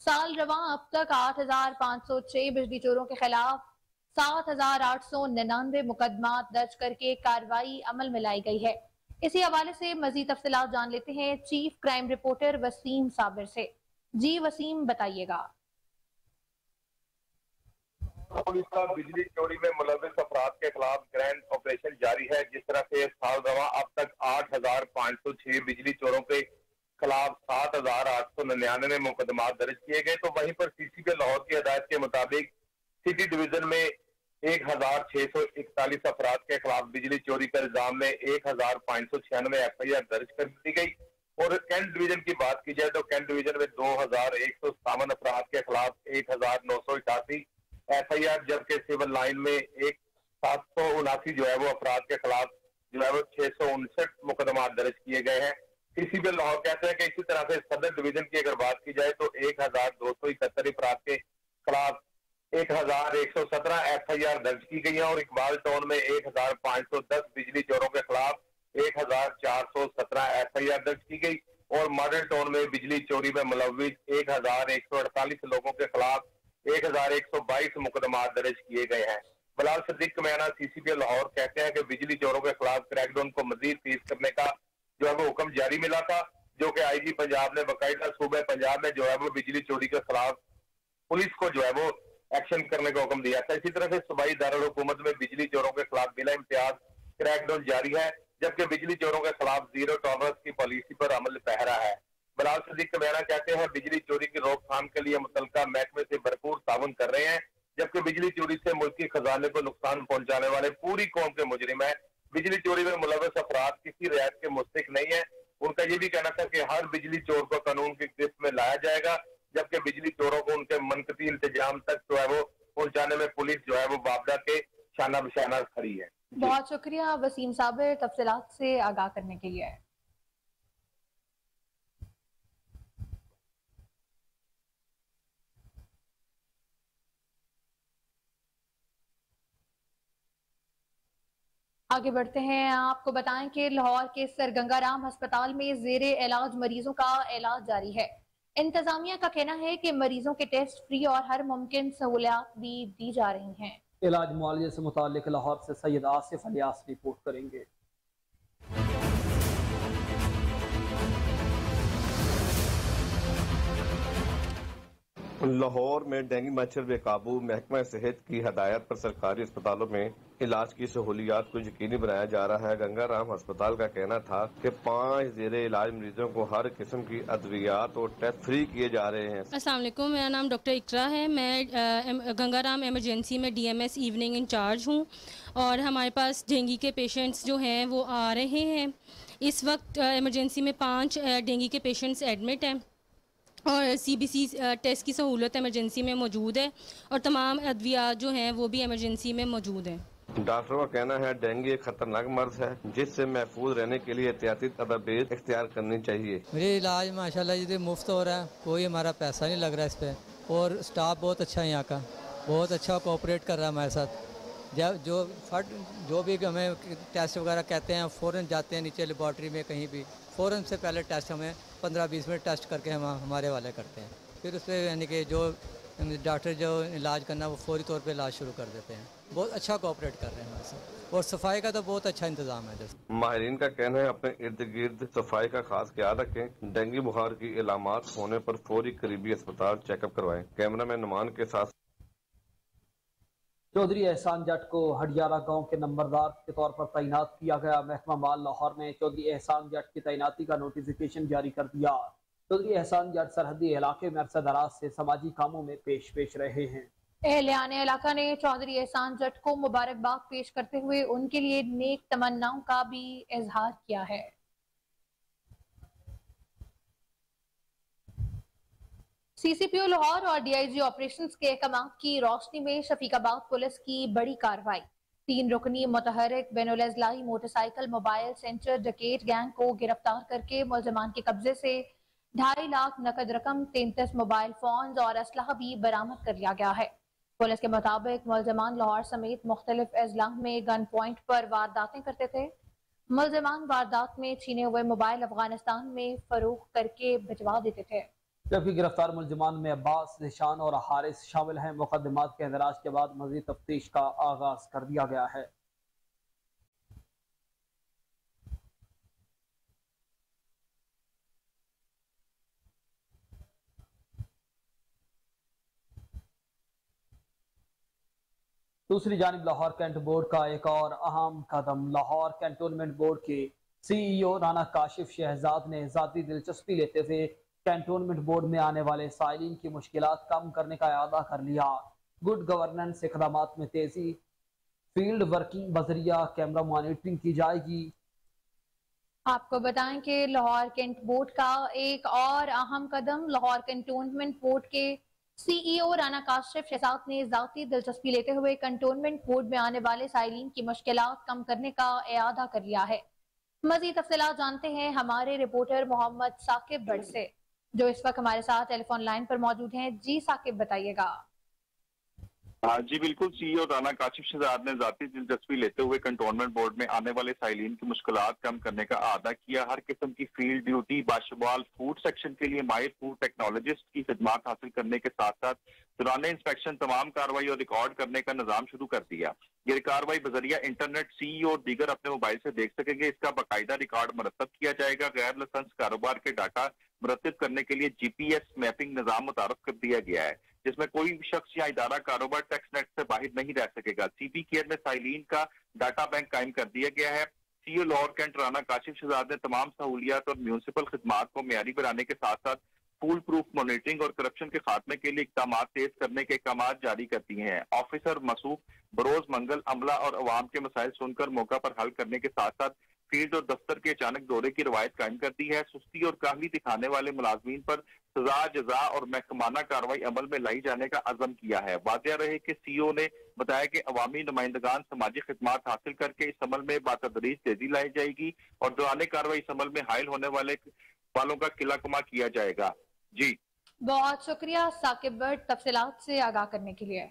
साल रवां अब तक 8,506 बिजली चोरों के खिलाफ 7,899 मुकदमा दर्ज करके कार्रवाई अमल में लाई गई है। इसी हवाले से मजीद तफसीलात जान लेते हैं chief crime reporter Wasim Sabir से। जी वसीम, बताइएगा। पुलिस का बिजली चोरी में मुलव्वस अफराद के खिलाफ ग्रैंड ऑपरेशन जारी है। जिस तरह से साल रवां अब तक 8,506 बिजली चोरों के खिलाफ 7,899 मुकदमा दर्ज किए गए, तो वहीं पर CCPO लाहौर की हदायत के मुताबिक सिटी डिवीजन में 1,641 अफराद के खिलाफ बिजली चोरी के इल्जाम में 1,596 FIR दर्ज कर दी गई। और कैंट डिवीजन की बात की जाए तो कैंट डिवीजन में 2,157 अफराद के खिलाफ 1,988 FIR, जबकि सिविल लाइन में 779 जो है वो अफराद के खिलाफ जो है वो 659 मुकदमा दर्ज किए गए हैं। CCPO लाहौर कहते हैं कि इसी तरह से सदर डिवीजन की अगर बात की जाए तो 1,271 अफराद के खिलाफ 1,117 FIR दर्ज की गई है और इकबाल टाउन में 1,510 बिजली चोरों के खिलाफ 1,417 FIR दर्ज की गई और मॉडल टाउन में बिजली चोरी में मुलव्विस 1,148 लोगों के खिलाफ 1,122 मुकदमा दर्ज किए गए हैं। बिलाल सदीक कमियाना CCPO लाहौर कहते हैं कि बिजली चोरों के खिलाफ क्रैकडाउन को मजीद तेज करने का जो है वो हुक्म जारी मिला था, जो कि IG पंजाब ने बाकायदा सूबे पंजाब में जो है वो बिजली चोरी के खिलाफ पुलिस को जो है वो एक्शन करने का हुक्म दिया था। इसी तरह से सूबाई दारुल हुकूमत में बिजली चोरों के खिलाफ बिला इम्तियाज क्रैकडाउन जारी है, जबकि बिजली चोरों के खिलाफ जीरो टॉलरेंस की पॉलिसी पर अमल पहरा है। बिलाल सदीक कमियाना कहते हैं बिजली चोरी की रोकथाम के लिए मुतल्लिका महकमे से भरपूर ताउन कर रहे हैं, जबकि बिजली चोरी से मुल्की खजाने को नुकसान पहुंचाने वाले पूरी कौम के मुजरिम है। बिजली चोरी में मुलव्वस अफराद किसी रियायत के मुस्तहिक नहीं है। उनका ये भी कहना था कि हर बिजली चोर को कानून की गिरफ्त में लाया जाएगा, जबकि बिजली चोरों को उनके मनकती इंतजाम तक जो है वो पहुंचाने में पुलिस जो है वो बाबदा के शाना बशाना खड़ी है। बहुत शुक्रिया वसीम साबिर तफसीलात से आगाह करने के लिए। आगे बढ़ते हैं, आपको बताएं कि लाहौर के सर गंगाराम अस्पताल में जेरे इलाज मरीजों का इलाज जारी है। इंतजामिया का कहना है कि मरीजों के टेस्ट फ्री और हर मुमकिन सहूलियात भी दी जा रही हैं। इलाज मुआलजे से मुताल्लिक लाहौर से सैयद आसिफ अलियास रिपोर्ट करेंगे। लाहौर में डेंगू मच्छर बेकाबू, महकमा सेहत की हदायत पर सरकारी अस्पतालों में इलाज की सहूलियात को यकीनी बनाया जा रहा है। गंगाराम अस्पताल का कहना था कि 5 जेरे इलाज मरीजों को हर किस्म की अद्वियात और टेस्ट फ्री किए जा रहे हैं। अस्सलाम वालेकुम, मेरा नाम डॉक्टर इकरा है। मैं गंगाराम एमरजेंसी में DMS इवनिंग इंचार्ज हूँ और हमारे पास डेंगू के पेशेंट्स जो हैं वो आ रहे हैं। इस वक्त एमरजेंसी में 5 डेंगू के पेशेंट्स एडमिट हैं और CBC टेस्ट की सहूलत एमरजेंसी में मौजूद है और तमाम अद्वियात जो हैं वो भी एमरजेंसी में मौजूद हैं। डॉक्टरों का कहना है डेंगू एक खतरनाक मर्ज है जिससे महफूज रहने के लिए एहतियाती तदाबीर इख्तियार करनी चाहिए। मेरे इलाज माशाल्लाह ये मुफ्त हो रहा है, कोई हमारा पैसा नहीं लग रहा इस पे और स्टाफ बहुत अच्छा है, यहाँ का बहुत अच्छा कोऑपरेट कर रहा है हमारे साथ। जो भी हमें टेस्ट वगैरह कहते हैं फ़ौरन जाते हैं नीचे लेबॉर्ट्री में कहीं भी, फ़ौरन से पहले टेस्ट हमें 15-20 मिनट टेस्ट करके हम हमारे वाले करते हैं, फिर उस पर यानी कि जो डॉक्टर जो इलाज करना वो फौरी तौर पे इलाज शुरू कर देते हैं। बहुत अच्छा कोऑपरेट कर रहे हैं हमारे साथ और सफाई का तो बहुत अच्छा इंतजाम है। माहिरीन का कहना है अपने इर्द गिर्द सफाई का खास ख्याल रखें। डेंगू बुखार की इलामात होने पर फौरी करीबी अस्पताल चेकअप करवाएं। कैमरामैन नुमान के साथ। चौधरी एहसान जट को हडियाला गांव के नंबरदार के तौर पर तैनात किया गया। महकमा माल लाहौर ने चौधरी एहसान जट की तैनाती का नोटिफिकेशन जारी कर दिया। चौधरी एहसान जट सरहदी इलाके में अरसा दराज से समाजी कामों में पेश रहे हैं। एहलियाने इलाका ने चौधरी एहसान जट को मुबारकबाद पेश करते हुए उनके लिए नेक तमन्नाओं का भी इजहार किया है। CCPO लाहौर और DIG ऑपरेशंस के अहकाम की रोशनी में शफीकाबाद पुलिस की बड़ी कार्रवाई। 3 रुकनी मुतहरिक बेनुल-अज़लाई मोटरसाइकिल मोबाइल सेंटर डकैत गैंग को गिरफ्तार करके मुलजमान के कब्जे से 2.5 लाख नकद रकम, 33 मोबाइल फोन और असलहा भी बरामद कर लिया गया है। पुलिस के मुताबिक मुलजमान लाहौर समेत मुख्तलिफ अजला में गन पॉइंट पर वारदातें करते थे। मुलजमान वारदात में छीने हुए मोबाइल अफगानिस्तान में फरोख्त करके भिजवा देते थे। जबकि गिरफ्तार मुलजमान में अब्बास, निशान और हारिस शामिल हैं। मुकदमात के इंदराज के बाद मजीद तफ्तीश का आगाज कर दिया गया है। दूसरी जानिब लाहौर कैंट बोर्ड का एक और अहम कदम। लाहौर कैंटोनमेंट बोर्ड के CEO राना काशिफ शहजाद ने ज़ाती दिलचस्पी लेते हुए कैंटोनमेंट बोर्ड में आने वाले साइलिन की मुश्किलात कम करने का इरादा कर लिया। गुड गवर्नेंस इक़दामात में तेजी, फील्ड वर्किंग बजरिया कैमरा मॉनिटरिंग की जाएगी। आपको बताएं कि लाहौर कैंट बोर्ड का एक और अहम कदम। लाहौर कैंटोनमेंट बोर्ड के CEO राना काशिफ शहजाद ने ज़ाती दिलचस्पी लेते हुए कैंटोनमेंट बोर्ड में आने वाले साइलिन की मुश्किलात कम करने का इरादा कर लिया है। मज़ीद तफसीलात जानते हैं हमारे रिपोर्टर मोहम्मद साकिब बड़ से, जो इस वक्त हमारे साथ टेलीफोन लाइन पर मौजूद हैं। जी साकिब, बताइएगा। जी बिल्कुल, CEO राना काशिफ शहजाद ने जाती दिलचस्पी लेते हुए कंटोनमेंट बोर्ड में आने वाले साइलिन की मुश्किलात कम करने का आदा किया। हर किस्म की फील्ड ड्यूटी बाशुमाल फूड सेक्शन के लिए माहिर फूड टेक्नोलॉजिस्ट की खिदमात हासिल करने के साथ साथ दौरान इंस्पेक्शन तमाम कार्रवाई और रिकॉर्ड करने का निजाम शुरू कर दिया। ये कार्रवाई बजरिया इंटरनेट CEO और दीगर अपने मोबाइल से देख सकेंगे। इसका बाकायदा रिकॉर्ड मरतब किया जाएगा। गैर लाइसेंस कारोबार के डाटा मुरतब करने के लिए GPS मैपिंग निजाम मुतारफ कर दिया गया है, जिसमें कोई शख्स या इदारा कारोबार टैक्स नेट से बाहर नहीं रह सकेगा। CP केयर में साइलिन का डाटा बैंक कायम कर दिया गया है। CEO लाहौर कैंट राना काशिफ शहजाद ने तमाम सहूलियात और म्यूनिसिपल खिदमात को मेयारी बनाने के साथ साथ फूल प्रूफ मॉनिटरिंग और करप्शन के खात्मे के लिए इकदाम तेज करने के अहकाम जारी कर दिए हैं। ऑफिसर मसूफ बरोज मंगल अमला और अवाम के मसाइल सुनकर मौका पर हल करने के साथ साथ फील्ड और दफ्तर के अचानक दौरे की रवायत कायम कर दी है। सुस्ती और काहली दिखाने वाले मुलाजमीन पर सजा, जजा और महकमाना कार्रवाई अमल में लाई जाने का अज़म किया है। वादिया रहे कि सीओ ने बताया कि अवामी नुमाइंदगान समाजी खिदमात हासिल करके इस अमल में बातदरीज तेजी लाई जाएगी और दौरान कार्रवाई इस अमल में हायल होने वालों का किला कमा किया जाएगा। जी बहुत शुक्रिया साकिब भट्ट तफसीलात से आगाह करने के लिए।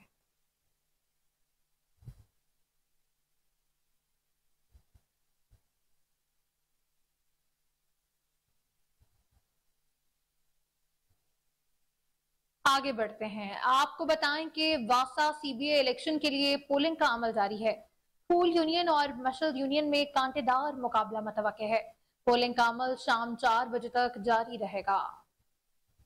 आगे बढ़ते हैं, आपको बताएं कि वासा सीबीए इलेक्शन के लिए पोलिंग का अमल जारी है। फूल यूनियन और मशल यूनियन में कांटेदार मुकाबला मुतवक्के है। पोलिंग का अमल शाम 4 बजे तक जारी रहेगा।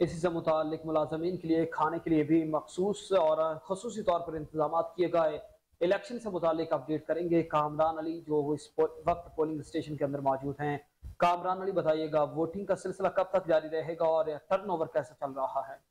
इसी से मुताल्लिक मुलाजमीन के लिए खाने के लिए भी मखसूस और खसूसी तौर पर इंतजाम किए गए। इलेक्शन से मुताल्लिक अपडेट करेंगे कामरान अली, जो इस वक्त पोलिंग स्टेशन के अंदर मौजूद हैं। कामरान अली, बताइएगा वोटिंग का सिलसिला कब तक जारी रहेगा और टर्नओवर कैसे चल रहा है?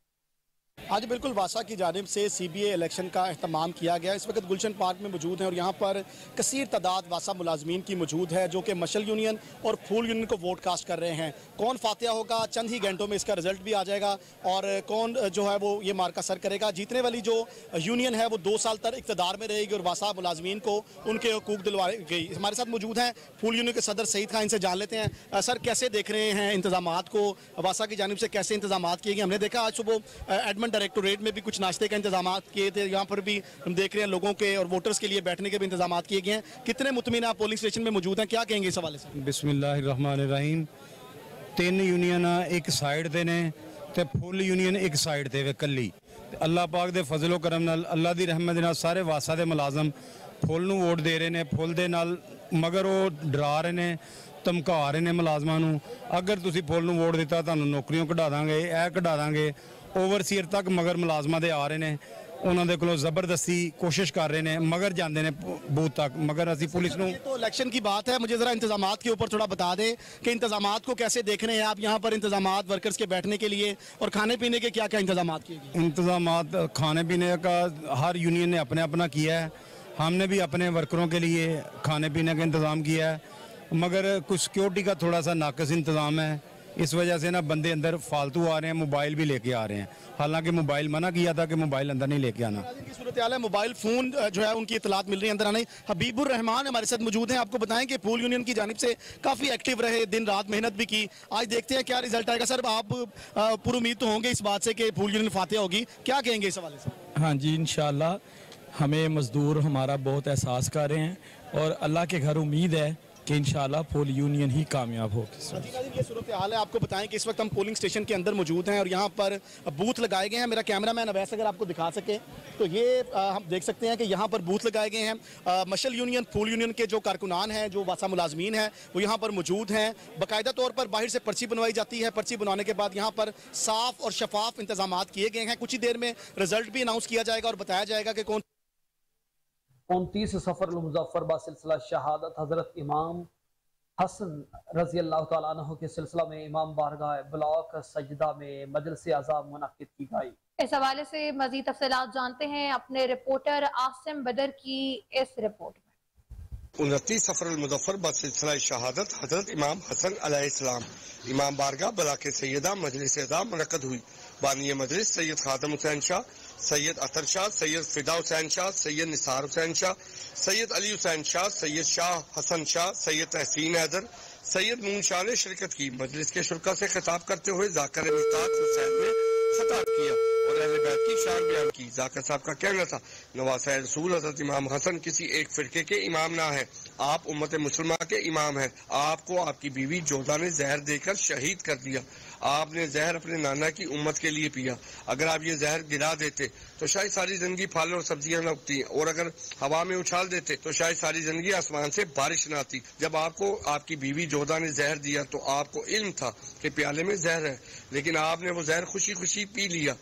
आज बिल्कुल वासा की जानिब से सीबीए इलेक्शन का एहतमाम किया गया। इस वक्त गुलशन पार्क में मौजूद हैं और यहाँ पर कसीर तादाद वासा मुलाजमीन की मौजूद है जो कि मशल यूनियन और फूल यूनियन को वोट कास्ट कर रहे हैं। कौन फातिहा होगा, चंद ही घंटों में इसका रिजल्ट भी आ जाएगा और कौन जो है वो ये मार्का सर करेगा। जीतने वाली जो यूनियन है वो 2 साल तक इक़्तिदार में रहेगी और वासा मुलाजमीन को उनके हकूक दिलवाई गई। हमारे साथ मौजूद हैं फूल यूनियन के सदर सईद खान, इनसे जान लेते हैं सर कैसे देख रहे हैं इंतजामात को, वासा की जानिब से कैसे इंतजामात किए गए। हमने देखा आज सुबह एडमिन डायरेक्टोरेट में भी कुछ नाश्ते का इंतजाम किए थे, यहाँ पर भी हम देख रहे हैं लोगों के और वोटर्स के लिए बैठने के भी इंतजाम किए गए हैं। कितने मुतमिन आप पोलिंग स्टेशन में मौजूद हैं, क्या कहेंगे इस हवाले से? बिस्मिल्लाहिर्रहमानिर्रहीम। 3 यूनियन एक साइड दे ने ते फुल यूनियन एक साइड ते वे कल्ली। अल्लाह पाक दे फजलो करम नाल, अल्लाह दी रहमत नाल सारे वासा दे मुलाजम फुल नूं वोट दे रहे ने। फुल दे नाल मगर वो डरा रहे ने, धमका रहे ने मुलाजमां नूं। अगर तुसीं फुल नूं वोट दिता तुहानूं नौकरियों कढा दांगे, ए कढा दांगे। ओवरसीयर तक मगर मुलाजमां दे आ रहे ने, उन्होंने को जबरदस्ती कोशिश कर रहे हैं मगर जाते हैं बूथ तक। मगर असी पुलिस नूं तो इलेक्शन की बात है, मुझे जरा इंतजामात के ऊपर थोड़ा बता दें कि इंतजामात को कैसे देख रहे हैं आप? यहाँ पर इंतजामात वर्कर्स के बैठने के लिए और खाने पीने के क्या क्या इंतजामात किए गए? इंतजामात खाने पीने का हर यूनियन ने अपने अपना किया है। हमने भी अपने वर्करों के लिए खाने पीने का इंतज़ाम किया है, मगर कुछ सिक्योरिटी का थोड़ा सा नाकस इंतज़ाम है। इस वजह से ना बंदे अंदर फालतू आ रहे हैं, मोबाइल भी लेके आ रहे हैं। हालांकि मोबाइल मना किया था कि मोबाइल अंदर नहीं लेके आना। सूरत हाल है, मोबाइल फ़ोन जो है उनकी इतलात मिल रही है अंदर आने। हबीबुर रहमान हमारे साथ मौजूद हैं। आपको बताएं कि फूल यूनियन की जानिब से काफ़ी एक्टिव रहे, दिन रात मेहनत भी की। आज देखते हैं क्या रिजल्ट आएगा। सर आप पूरी उम्मीद तो होंगे इस बात से कि फूल यूनियन फातिहा होगी, क्या कहेंगे इस हवाले से? हाँ जी, इंशाल्लाह हमें मजदूर हमारा बहुत एहसास कर रहे हैं और अल्लाह के घर उम्मीद है कि इंशाल्लाह फुल यूनियन ही कामयाब होगी। ये सूरत हाल है। आपको बताएं कि इस वक्त हम पोलिंग स्टेशन के अंदर मौजूद हैं और यहाँ पर बूथ लगाए गए हैं। मेरा कैमरामैन अवैस अगर आपको दिखा सके तो ये हम देख सकते हैं कि यहाँ पर बूथ लगाए गए हैं। मशल यूनियन, फूल यूनियन के जो कारकुनान हैं, जो वासा मुलाजमीन हैं, वो यहाँ पर मौजूद हैं। बाकायदा तौर पर बाहर से पर्ची बनवाई जाती है। पर्ची बनवाने के बाद यहाँ पर साफ और शफाफ इंतजाम किए गए हैं। कुछ ही देर में रिजल्ट भी अनाउंस किया जाएगा और बताया जाएगा कि कौन 29 सफर मुजफ्फर बा सिलसिला शहादत हजरत इमाम हसन रजी अल्लाह तआला अन्हु के सिलसिला में इमाम बारगाह ब्लॉक सजदा में मजलिस आज़ाम मुनक्किद की गई। इस हवाले से मजीद तफसीलात जानते हैं अपने रिपोर्टर आसिम बदर की इस रिपोर्ट में। 29 सफर मुजफ्फर बा सिलसिला शहादत हजरत इमाम हसन अलैहिस्सलाम इमाम बारगाह ब्लॉक सैयदा मजलिस आज़ाम मुनक्किद हुई। बानी मजलिस सैयद खादम हुसैन शाह, सैयद अतर शाह, सैयद फिदा हुसैन शाह, सैयद निसार हुसैन शाह, सैयद अली हुसैन शाह, सैयद शाह हसन शाह, सैयद तहसीन हैदर, सैयद नून शाह ने शिरकत की। मजलिस के शुरका से खिताब करते हुए जाकिर मुश्ताक हुसैन ने खिताब किया और अहले बैत की शान बयान की। जाकिर साहब का कहना था, नवासे रसूल हजरत इमाम हसन किसी एक फिरके के इमाम ना है, आप उम्मत मुसलमा के इमाम हैं। आपको आपकी बीवी जोधा ने जहर देकर शहीद कर दिया। आपने जहर अपने नाना की उम्मत के लिए पिया। अगर आप ये जहर गिरा देते तो शायद सारी जिंदगी फल और सब्जियां न उगती, और अगर हवा में उछाल देते तो शायद सारी जिंदगी आसमान से बारिश न आती। जब आपको आपकी बीवी जोधा ने जहर दिया तो आपको इल्म था कि प्याले में जहर है, लेकिन आपने वो जहर खुशी खुशी पी लिया।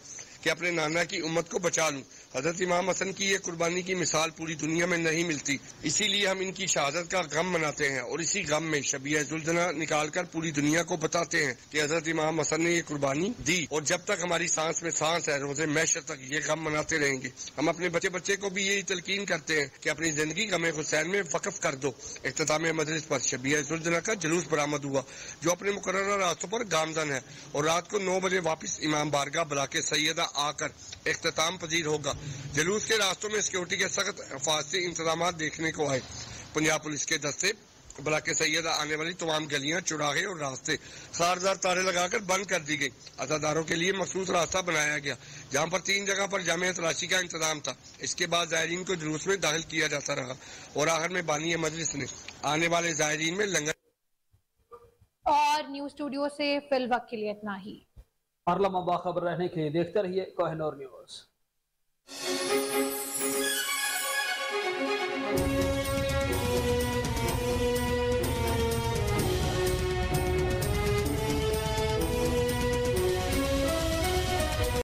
कि अपने नाना की उम्मत को बचा लूं। हजरत इमाम हसन की ये कुर्बानी की मिसाल पूरी दुनिया में नहीं मिलती, इसीलिए हम इनकी शहादत का गम मनाते हैं और इसी गम में शबीह जुल्जना निकालकर पूरी दुनिया को बताते हैं कि हजरत इमाम हसन ने ये कुर्बानी दी और जब तक हमारी सांस में सांस है रोजे महशर तक ये गम मनाते रहेंगे। हम अपने बच्चे को भी यही तलकीन करते हैं कि अपनी जिंदगी गम हुसैन में वक्फ कर दो। इख्तिताम मजलिस पर शबीह जुल्जना का जुलूस बरामद हुआ जो अपने मुकर्रर रास्तों पर गामजन है और रात को 9 बजे वापस इमाम बारगाह बलाके सैयदा आकर इख्तिताम पजीर होगा। जुलूस के रास्तों में सिक्योरिटी के सख्त हिफाजती इंतजाम देखने को आए। पंजाब पुलिस के दस्ते बलाके सैयदा आने वाली तमाम गलियां, चौराहे और रास्ते खारदार तारे लगाकर बंद कर दी गई। अज़ादारों के लिए मखसूस रास्ता बनाया गया जहां पर 3 जगह पर जामे तलाशी का इंतजाम था। इसके बाद ज़ायरीन को जुलूस में दाखिल किया जाता रहा और आखिर में बानी मजलिस ने आने वाले ज़ायरीन में लंगर। और न्यूज स्टूडियो से फिल वक्त के लिए इतना ही। हर लम्हा बाखबर रहने के लिए देखते रहिए कोहिनूर न्यूज।